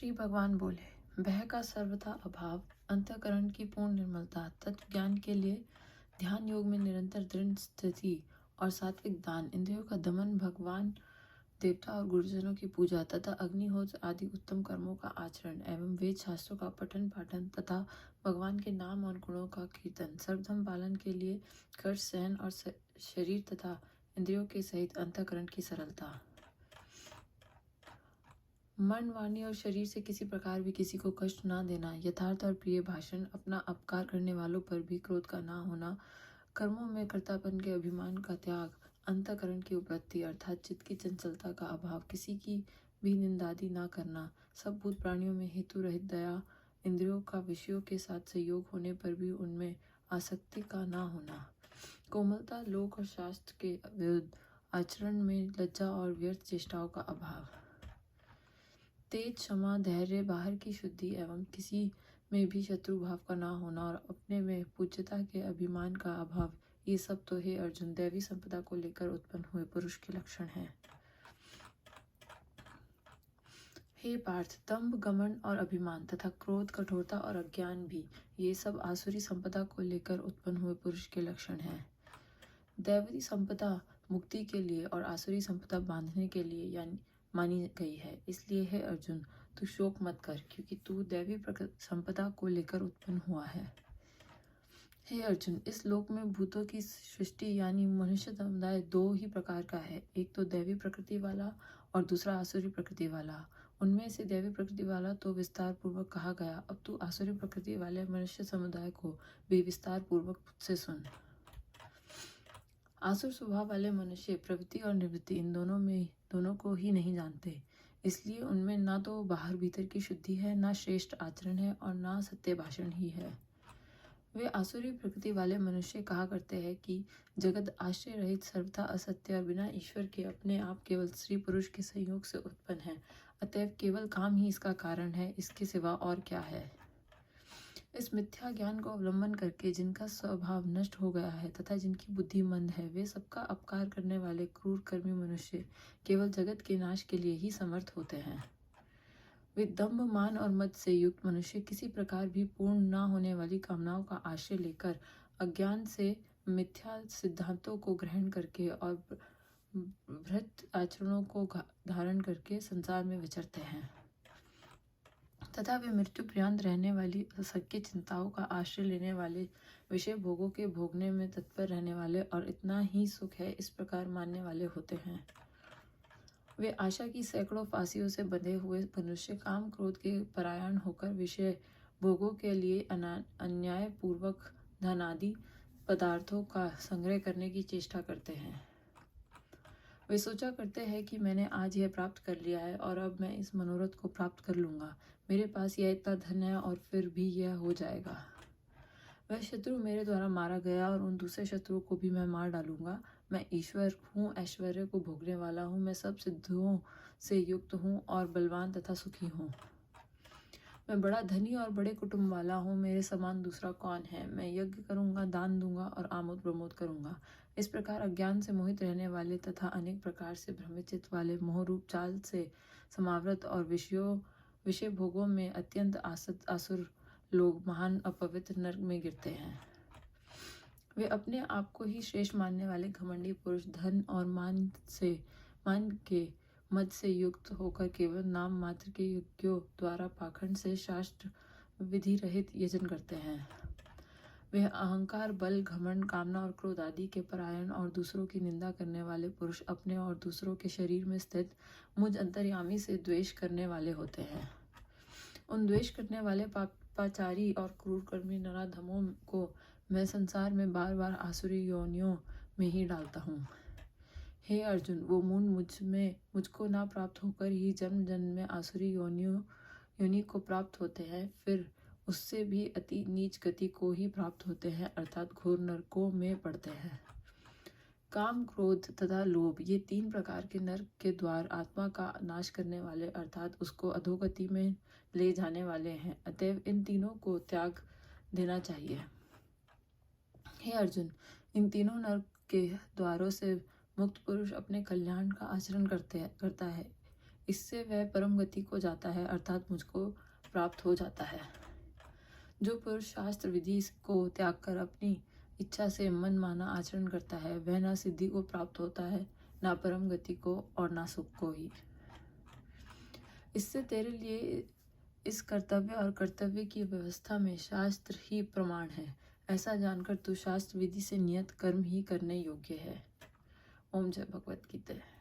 श्री भगवान बोले, भय का सर्वथा अभाव, अंतःकरण की पूर्ण निर्मलता, तत्व ज्ञान के लिए ध्यान योग में निरंतर दृढ़ स्थिति और सात्विक दान, इंद्रियों का दमन, भगवान देवता और गुरुजनों की पूजा तथा अग्निहोत्र आदि उत्तम कर्मों का आचरण एवं वेद शास्त्रों का पठन पाठन तथा भगवान के नाम और गुणों का कीर्तन, सर्वधर्म पालन के लिए कर्ष सहन और शरीर तथा इंद्रियों के सहित अंतःकरण की सरलता, मन वाणी और शरीर से किसी प्रकार भी किसी को कष्ट ना देना, यथार्थ और प्रिय भाषण, अपना अपकार करने वालों पर भी क्रोध का ना होना, कर्मों में कर्तापन के अभिमान का त्याग, अंतःकरण की उपलब्धि अर्थात चित्त की चंचलता का अभाव, किसी की भी निंदादि ना करना, सब भूत प्राणियों में हेतु रहित दया, इंद्रियों का विषयों के साथ संयोग होने पर भी उनमें आसक्ति का ना होना, कोमलता, लोक और शास्त्र के विरुद्ध आचरण में लज्जा और व्यर्थ चेष्टाओं का अभाव, तेज, क्षमा, धैर्य, बाहर की शुद्धि एवं किसी में भी शत्रु भाव का ना होना और अपने में पूज्यता के अभिमान का अभाव, ये सब तो हे अर्जुन दैवी संपदा को लेकर उत्पन्न हुए पुरुष के लक्षण हैं। हे पार्थ, दंभ, घमंड और अभिमान तथा क्रोध, कठोरता और अज्ञान भी, ये सब आसुरी संपदा को लेकर उत्पन्न हुए पुरुष के लक्षण हैं। दैवी संपदा मुक्ति के लिए और आसुरी संपदा बांधने के लिए यानी मानी गई है। इसलिए हे अर्जुन, तू शोक मत कर, क्योंकि तू दैवी संपदा को लेकर उत्पन्न हुआ है। हे अर्जुन, इस लोक में भूतों की सृष्टि यानी मनुष्य समुदाय दो ही प्रकार का है, एक तो दैवी प्रकृति वाला और दूसरा आसुरी प्रकृति वाला। उनमें से दैवी प्रकृति वाला तो विस्तार पूर्वक कहा गया, अब तू आसुरी प्रकृति वाले मनुष्य समुदाय को भी विस्तार पूर्वक मुझसे सुन। आसुर स्वभाव वाले मनुष्य प्रवृत्ति और निवृत्ति इन दोनों को ही नहीं जानते, इसलिए उनमें ना तो बाहर भीतर की शुद्धि है, ना श्रेष्ठ आचरण है और ना सत्य भाषण ही है। वे आसुरी प्रकृति वाले मनुष्य कहा करते हैं कि जगत आश्रय रहित, सर्वथा असत्य और बिना ईश्वर के अपने आप केवल स्त्री पुरुष के संयोग से उत्पन्न है, अतएव केवल काम ही इसका कारण है, इसके सिवा और क्या है। इस मिथ्या ज्ञान को अवलंबन करके जिनका स्वभाव नष्ट हो गया है तथा जिनकी बुद्धि मंद है, वे सबका अपकार करने वाले क्रूर कर्मी मनुष्य केवल जगत के नाश के लिए ही समर्थ होते हैं। वे दंभ, मान और मद से युक्त मनुष्य किसी प्रकार भी पूर्ण न होने वाली कामनाओं का आश्रय लेकर अज्ञान से मिथ्या सिद्धांतों को ग्रहण करके और भ्रष्ट आचरणों को धारण करके संसार में विचरते हैं तथा वे मृत्यु पर्यंत रहने वाली असंख्य चिंताओं का आश्रय लेने वाले, विषय भोगों के भोगने में तत्पर रहने वाले और इतना ही सुख है इस प्रकार मानने वाले होते हैं। वे आशा की सैकड़ों फांसियों से बंधे हुए मनुष्य काम क्रोध के परायण होकर विषय भोगों के लिए अन्याय पूर्वक धन आदि पदार्थों का संग्रह करने की चेष्टा करते हैं। वे सोचा करते हैं कि मैंने आज यह प्राप्त कर लिया है और अब मैं इस मनोरथ को प्राप्त कर लूंगा, मेरे पास यह इतना धन है और फिर भी यह हो जाएगा। वह शत्रु मेरे द्वारा मारा गया और उन दूसरे शत्रुओं को भी मैं मार डालूंगा। मैं ईश्वर हूँ, ऐश्वर्य को भोगने वाला हूँ, मैं सब सिद्धियों से युक्त हूँ और बलवान तथा सुखी हूँ। मैं बड़ा धनी और बड़े कुटुंब वाला हूँ, मेरे समान दूसरा कौन है। मैं यज्ञ करूंगा, दान दूंगा और आमोद प्रमोद करूंगा। इस प्रकार अज्ञान से मोहित रहने वाले तथा अनेक प्रकार से भ्रमित चित्त वाले मोहरूप चाल से समावृत और विषय भोगों में अत्यंत आसुर लोग महान अपवित्र नरक में गिरते हैं। वे अपने आप को ही श्रेष्ठ मानने वाले घमंडी पुरुष धन और मान के मद से युक्त होकर केवल नाम मात्र के यज्ञों द्वारा पाखंड से शास्त्र विधि रहित यजन करते हैं। वे अहंकार, बल, घमंड, कामना और क्रोध आदि के परायण और दूसरों की निंदा करने वाले पुरुष अपने और दूसरों के शरीर में स्थित मुझ अंतर्यामी से द्वेष करने वाले होते हैं। उन द्वेष करने वाले पापाचारी और क्रूर कर्मी नराधमों को मैं संसार में बार बार आसुरी योनियों में ही डालता हूँ। हे अर्जुन, वो मूढ़ मुझको ना प्राप्त होकर ही जन्म जन्म में आसुरी योनि को प्राप्त होते हैं, फिर उससे भी अति नीच गति को ही प्राप्त होते हैं, अर्थात घोर नरकों में पड़ते हैं। काम, क्रोध तथा लोभ ये तीन प्रकार के नरक के द्वार आत्मा का नाश करने वाले अर्थात उसको अधोगति में ले जाने वाले हैं, अतएव इन तीनों को त्याग देना चाहिए। हे अर्जुन, इन तीनों नरक के द्वारों से मुक्त पुरुष अपने कल्याण का आचरण करता है। इससे वह परम गति को जाता है, अर्थात मुझको प्राप्त हो जाता है। जो पुरुष शास्त्र विधि को त्याग कर अपनी इच्छा से मन माना आचरण करता है, वह ना सिद्धि को प्राप्त होता है, ना परम गति को और ना सुख को ही। इससे तेरे लिए इस कर्तव्य और कर्तव्य की व्यवस्था में शास्त्र ही प्रमाण है। ऐसा जानकर तू शास्त्र विधि से नियत कर्म ही करने योग्य है। ओम जय भगवत गीता।